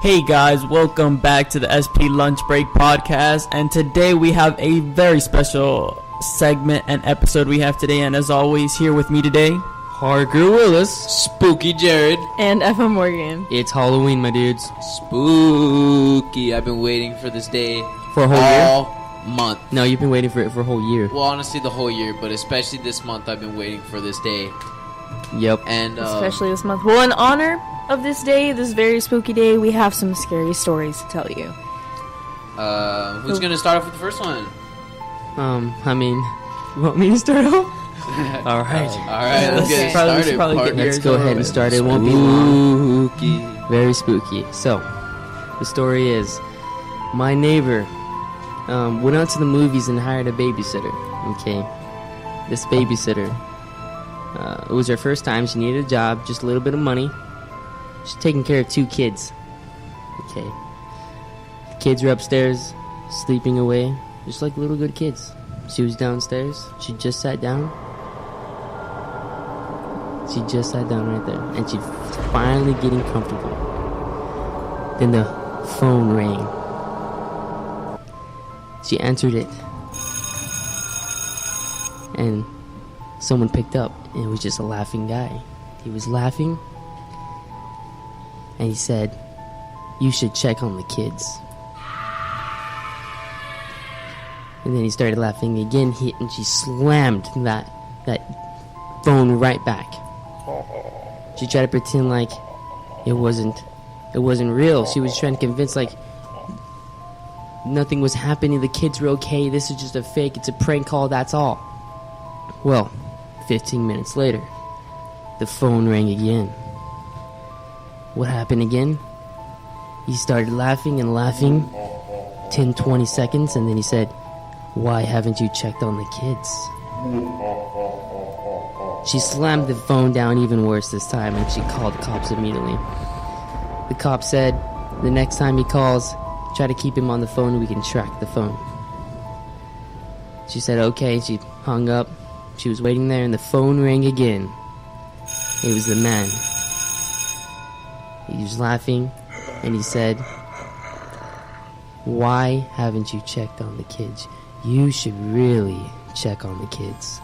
Hey guys, welcome back to the SP Lunch Break Podcast, and today we have a very special segment and episode we have today, and as always, here with me today, Parker Willis, Spooky Jared, and Emma Morgan. It's Halloween, my dudes. Spooky. I've been waiting for this day For a whole all month. No, you've been waiting for it for a whole year. Well, honestly, the whole year, but especially this month, I've been waiting for this day. Yep. And Especially this month. Well, in honor of this day, this very spooky day, we have some scary stories to tell you. Who's gonna start off with the first one? You want me to start off? All right. All right, let's get it started. Let's go ahead and start. It won't be long. Very spooky. So, the story is, my neighbor went out to the movies and hired a babysitter. Okay, this babysitter, it was her first time. She needed a job, just a little bit of money. She's taking care of 2 kids. Okay, the kids were upstairs, sleeping away, just like little good kids. She was downstairs. She just sat down. She just sat down right there, and she's finally getting comfortable. Then the phone rang. She answered it, and someone picked up, and it was just a laughing guy. He was laughing, and he said, "You should check on the kids." And then he started laughing again, and she slammed that phone right back. She tried to pretend like it wasn't real. She was trying to convince like nothing was happening, the kids were okay, this is just a fake, it's a prank call, that's all. Well, 15 minutes later, the phone rang again. What happened again? He started laughing and laughing, 10, 20 seconds, and then he said, "Why haven't you checked on the kids?" She slammed the phone down even worse this time, and she called the cops immediately. The cop said, the next time he calls, try to keep him on the phone, we can track the phone. She said, okay. She hung up. She was waiting there, and the phone rang again. It was the man. He was laughing, and he said, "Why haven't you checked on the kids? You should really check on the kids."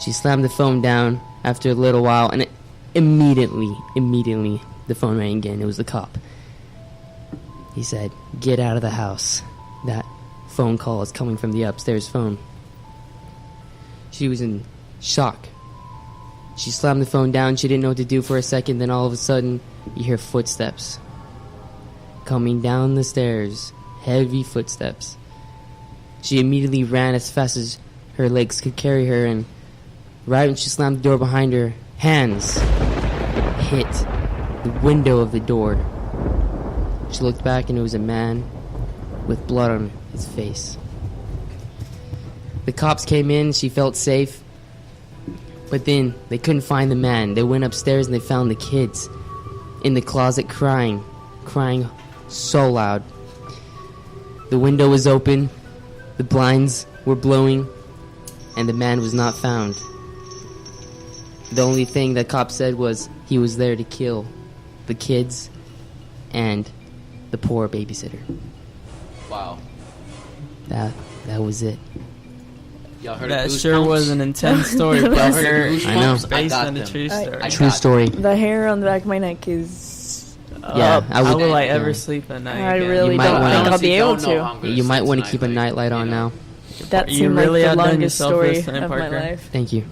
She slammed the phone down after a little while, and immediately, the phone rang again. It was the cop. He said, "Get out of the house. That phone call is coming from the upstairs phone." She was in shock. She slammed the phone down. She didn't know what to do for a second. Then all of a sudden, you hear footsteps coming down the stairs. Heavy footsteps. She immediately ran as fast as her legs could carry her, and right when she slammed the door behind her, hands hit the window of the door. She looked back, and it was a man with blood on his face. The cops came in. She felt safe, but then they couldn't find the man. They went upstairs, and they found the kids in the closet crying so loud. The window was open, the blinds were blowing, and the man was not found. The only thing that cop said was he was there to kill the kids and the poor babysitter. Wow. That was it. Y'all heard that of sure was an intense story, Parker. I know. Based on a true story. True story. The hair on the back of my neck is Yeah, I will ever sleep at night. I again. really don't think I'll be able to. You might want to keep a nightlight on now. That You seemed really like the outdone longest yourself story this time, of my Parker. life. Thank you.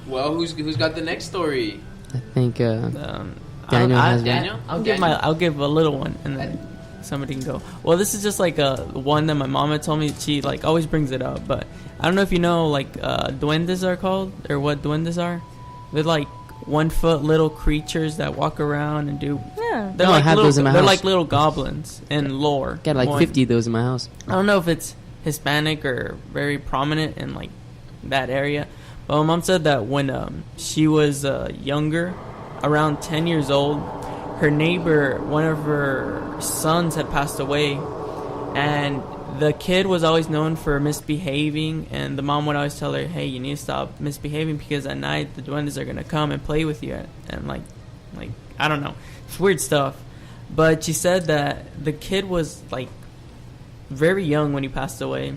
Well, who's got the next story? I think Daniel has one. Daniel? I'll give a little one, and then somebody can go. Well, this is just like one that my mama told me. She like always brings it up, but I don't know if you know like duendes are called, or what duendes are. They're like 1-foot little creatures that walk around and do. Yeah. They're No, I like have little, those in my they're house. like little goblins in lore. Got like One. 50 of those in my house. I don't know if it's Hispanic or very prominent in like that area. But my mom said that when she was younger, around 10 years old, her neighbor, one of her sons had passed away, and the kid was always known for misbehaving, and the mom would always tell her, hey, you need to stop misbehaving because at night the duendes are going to come and play with you and like I don't know. It's weird stuff. But she said that the kid was like very young when he passed away.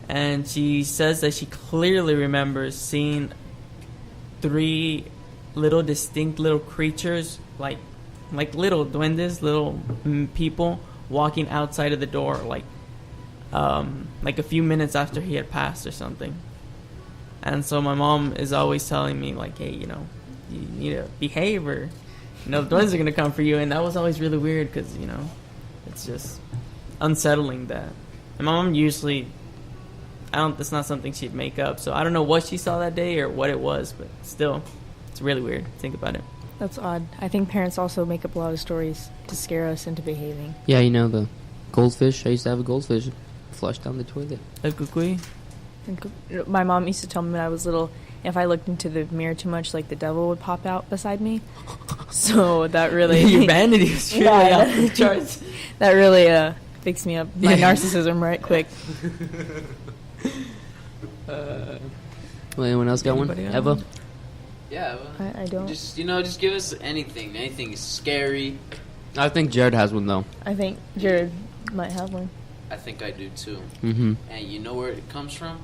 And she says that she clearly remembers seeing 3 little distinct little creatures, like little duendes, little people walking outside of the door, like a few minutes after he had passed or something. And so my mom is always telling me, like, hey, you know, you need to behave, or, you know, the duendes are going to come for you. And that was always really weird because, you know, it's just unsettling that. And my mom usually, it's not something she'd make up. So I don't know what she saw that day or what it was, but still, it's really weird. Think about it. That's odd. I think parents also make up a lot of stories to scare us into behaving. Yeah, you know, the goldfish. I used to have a goldfish flushed down the toilet. My mom used to tell me when I was little, if I looked into the mirror too much, like the devil would pop out beside me. So that really... Your vanity was really off the charts. That really fixed me up. My narcissism right quick. Well, anyone else got one? Eva? Yeah. I don't. Just give us anything. Anything scary. I think Jared has one, though. I think Jared might have one. I think I do, too. Mm-hmm. And you know where it comes from?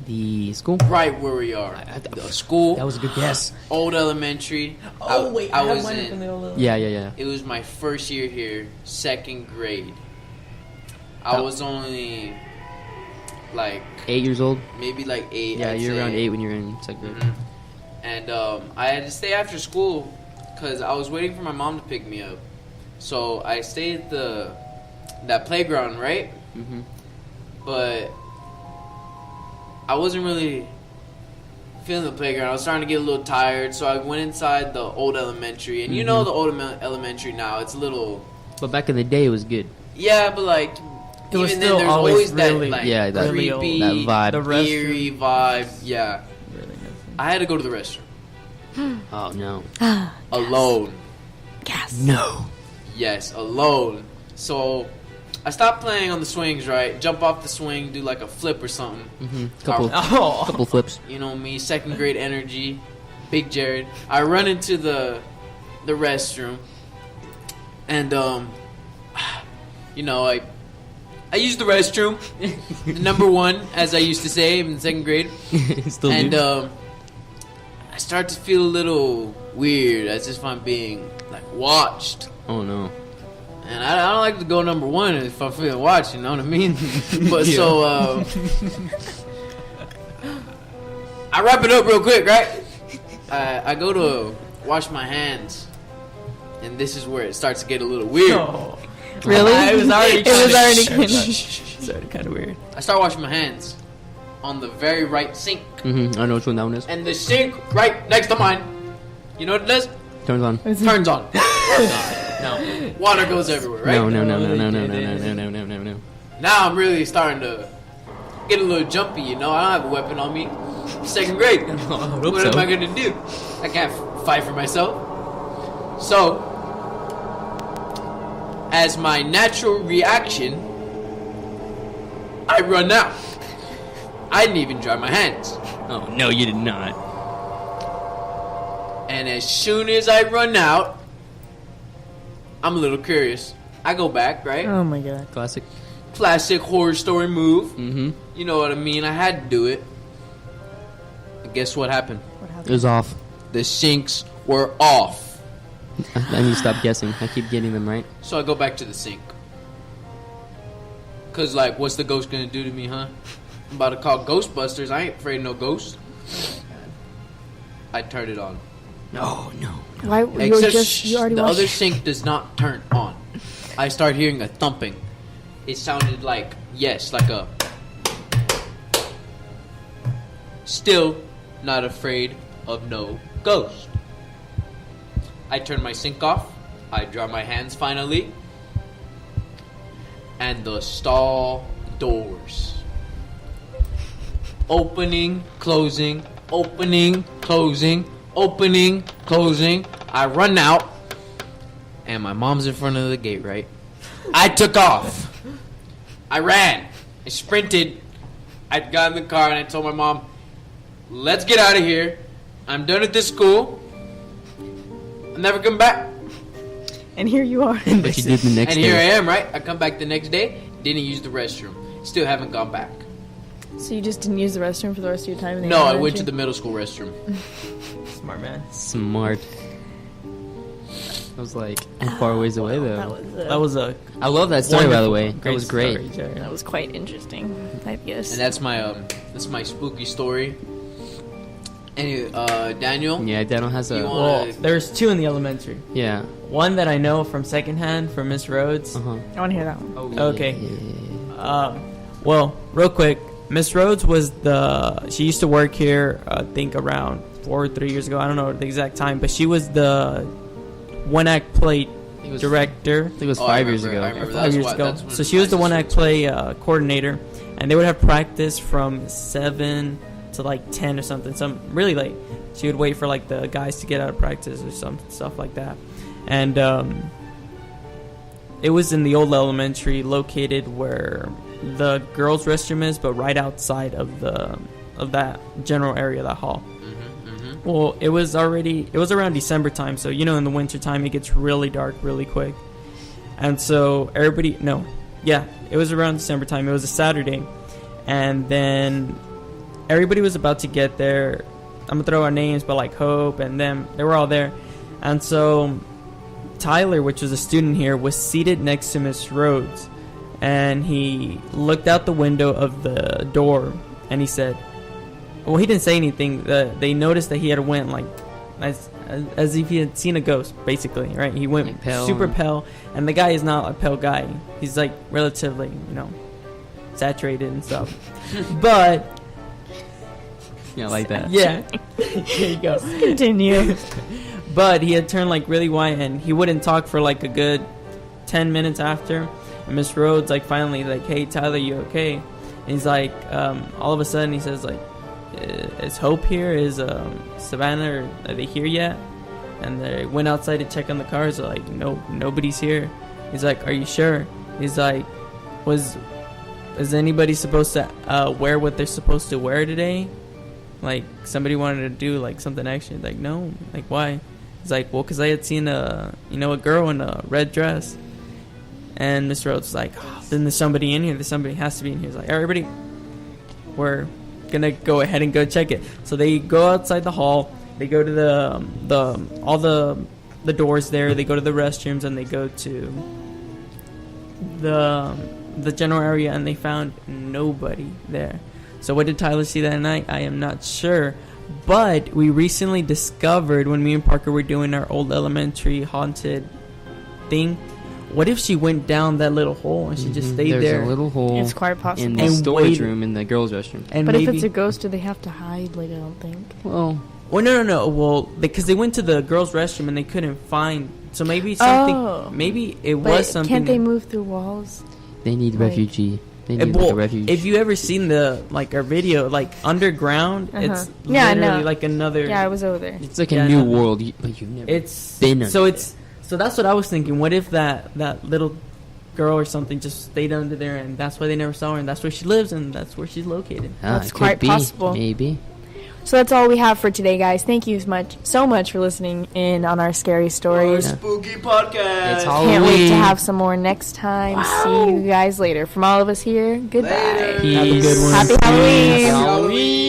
The school? Right where we are. The school. That was a good guess. Old elementary. I was in. from the old Yeah. It was my first year here, 2nd grade. I was only like 8 years old. Maybe like 8. Yeah, I'd you're say. around 8 when you're in 2nd grade. Mm-hmm. And I had to stay after school because I was waiting for my mom to pick me up. So I stayed at that playground, right? Mm-hmm. But I wasn't really feeling the playground. I was starting to get a little tired, so I went inside the old elementary. And you know the old elementary now, it's a little... But back in the day, it was good. Yeah, but like... It was even still then, there's always that, really, like, yeah, that, creepy, that vibe. The eerie vibe. Yeah. Really I had to go to the restroom. Oh, no. Alone. Yes. No. Yes, alone. So, I stopped playing on the swings, right? Jump off the swing, do like a flip or something. Mm-hmm. Oh. Couple flips. You know me, 2nd grade energy. Big Jared. I run into the restroom. And, you know, I use the restroom. Number 1, as I used to say in 2nd grade. Still and, do. I start to feel a little weird, as if I'm being, like, watched. Oh, no. And I don't like to go number 1 if I'm feeling watched, you know what I mean? But Yeah. so, I wrap it up real quick, right? I go to wash my hands, and this is where it starts to get a little weird. Oh. Really? It was already It's already kind of weird. I start washing my hands on the very right sink. Mm-hmm. I know which one that one is. And the sink right next to mine, you know what it does? Turns on. Turns on. No. Water goes everywhere, right? No. Now I'm really starting to get a little jumpy, you know? I don't have a weapon on me. 2nd grade. What am I going to do? I can't fight for myself. So, as my natural reaction, I run out. I didn't even dry my hands. Oh, no, you did not. And as soon as I run out, I'm a little curious. I go back, right? Oh my god. Classic. Classic horror story move. Mm-hmm. You know what I mean? I had to do it. And guess what happened? It was off. The sinks were off. I need to stop guessing. I keep getting them right. So I go back to the sink. Cause like, what's the ghost gonna do to me, huh? I'm about to call Ghostbusters. I ain't afraid of no ghost. I turned it on. No. Why? Except You already the watched other sink does not turn on. I start hearing a thumping. It sounded like, yes, like a... Still not afraid of no ghost. I turn my sink off. I dry my hands finally. And the stall doors. Opening, closing, opening, closing, opening, closing. I run out. And my mom's in front of the gate, right? I took off. I ran. I sprinted. I got in the car and I told my mom, let's get out of here. I'm done at this school. I'll never come back. And here you are. But you did the next And here I day. am, right? I come back the next day, didn't use the restroom. Still haven't gone back. So you just didn't use the restroom for the rest of your time? In the No, I elementary? went to the middle school restroom. Smart man. Smart. I was like, I'm far ways away though. That was a I love that story, by the wonderful, way. That was great. story, Jared. That was quite interesting, I guess. And that's my spooky story. Anyway, Daniel. Yeah, Daniel has You a. want- Well, there's two in the elementary. Yeah. One that I know from secondhand from Miss Rhodes. Uh huh. I want to hear that one. Okay. Yeah. Well, real quick, Miss Rhodes she used to work here, I think around 4 or 3 years ago. I don't know the exact time, but she was the one act play It was- director. I think it was Oh, 5 I years remember, ago. I remember. 5 That's years why- ago. that's when So she was the my one act sister play coordinator, and they would have practice from 7 to like 10 or something. Some really late. She would wait for like the guys to get out of practice or some stuff like that, and it was in the old elementary, located where the girls' restroom is, but right outside of that general area, that hall. Well, it was around December time, so in the winter time it gets really dark really quick. And so it was around December time. It was a Saturday. And then everybody was about to get there. I'm going to throw our names, but like Hope and them, they were all there. And so Tyler, which was a student here, was seated next to Miss Rhodes. And he looked out the window of the door and he said, well, he didn't say anything. They noticed that he had went like as if he had seen a ghost, basically, right? He went Like pale. super pale, and the guy is not a pale guy. He's like relatively, saturated and stuff. But Yeah, like that. yeah, there you go. Continue. But he had turned like really white, and he wouldn't talk for like a good 10 minutes after. And Miss Rhodes like finally like, hey Tyler, you okay? And he's like, all of a sudden he says like, is Hope here? Is Savannah? Are they here yet? And they went outside to check on the cars. They're like, no, nobody's here. He's like, are you sure? He's like, is anybody supposed to wear what they're supposed to wear today? Like somebody wanted to do like something extra. Like no, like why? He's like, well, because I had seen a girl in a red dress. And Mr. Rhodes was like, oh, then there's somebody in here. There's somebody has to be in here. He's like, everybody, we're gonna go ahead and go check it. So they go outside the hall. They go to all the doors there. They go to the restrooms and they go to the general area, and they found nobody there. So what did Tyler see that night? I am not sure. But we recently discovered when me and Parker were doing our old elementary haunted thing, what if she went down that little hole and she just stayed There's there? a little hole It's quite possible. in the And storage waited. room in the girls' restroom. And But maybe, if it's a ghost, do they have to hide? Like, I don't think. Well, no. Well, because they went to the girls' restroom and they couldn't find. So maybe something. Oh. Maybe it But was something. can't they move through walls? they need Like- refugee. They Well, need like a refuge. if you ever seen our video, like underground, it's Yeah, I know. literally like another. Yeah, I was over there. it's like a Yeah, new no. world, but you've never. It's Been so under it's so that's what I was thinking. What if that little girl or something just stayed under there, and that's why they never saw her, and that's where she lives, and that's where she's located. That's it could quite be, possible. Maybe. So that's all we have for today, guys. Thank you so much for listening in on our scary stories. Spooky podcast. It's Can't wait to Halloween. have some more next time. See you guys later. From all of us here, goodbye. Later. Peace. Have a good one. Happy Halloween. Happy Halloween.